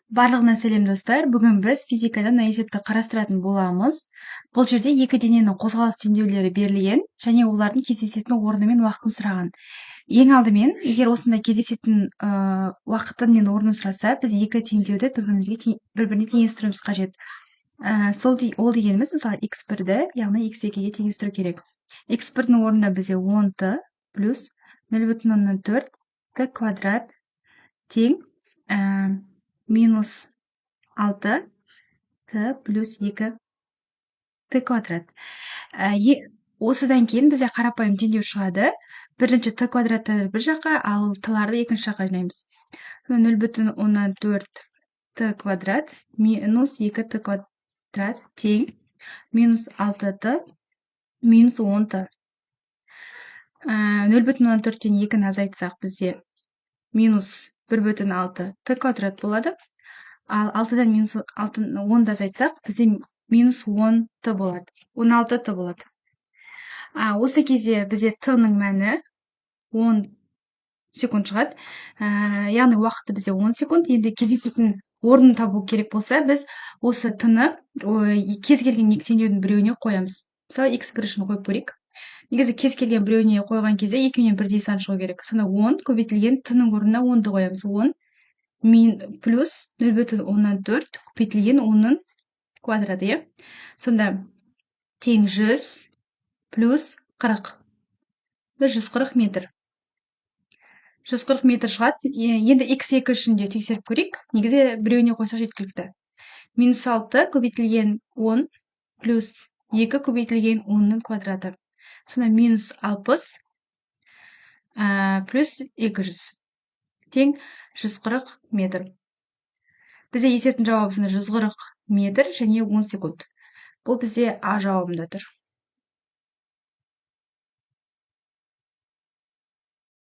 Барлығына сәлем достар. Бүгін біз физикада мына есепті қарастыратын боламыз. Бұл жерде екі дененің қозғалыс теңдеулері берілген және олардың кездесетін орны мен уақытын сұраған. Ең алдымен, егер осындай кездесетін уақытын мен орнын сұраса, біз екі теңдеуді бір-біріне теңестіруіміз қажет. Ол дегеніміз, мысалы, x1-ді, яғни x2-ге теңестіру керек. x1-дің орнына бізде 10t плюс 0,4t квадрат тең минус 6t плюс 2t квадрат. Осыдан кейін бізде қарапайым теңдеу шығады. Бірінші t квадратты бір жаққа, ал t-ларды екінші жаққа жинаймыз. 0,4t квадрат минус 2t квадрат тең минус 6t минус 10t. 0,4-тен 2-ні азайтсақ бізде минус 1,6t квадрат болады. Ал 6-дан минус 10-ды азайтсақ, бізде минус 10t болады. 16t болады. Осы кезде бізде t-ның мәні 10 секунд шығады. Яғни уақыты бізде 10 секунд. Енді кездесетін орнын табу керек болса, біз осы t-ны кез келген екі теңдеудің біреуіне қоямыз. Мысалы, x1 үшін қойып көрейік. Негізі кез келген біреуіне қойған кезде екеуінен бірдей сан шығу керек. Сонда 10 көбейтілген t-ның орнына 10-ды қоямыз. 10 плюс 0,14 көбейтілген 10-ның квадраты. Сонда тең 100 плюс 40. 140 метр. 140 метр шығады. Енді x2 үшін де тексеріп көрейік. Негізі біреуіне қойсақ жеткілікті. Минус 6 көбейтілген 10 плюс 2 көбейтілген 10-ның квадраты. Сонда минус 60 плюс 200 тең 140 метр. Бізде есептің жауабы 140 метр және 10 секунд. Бұл бізде А жауабында тұр.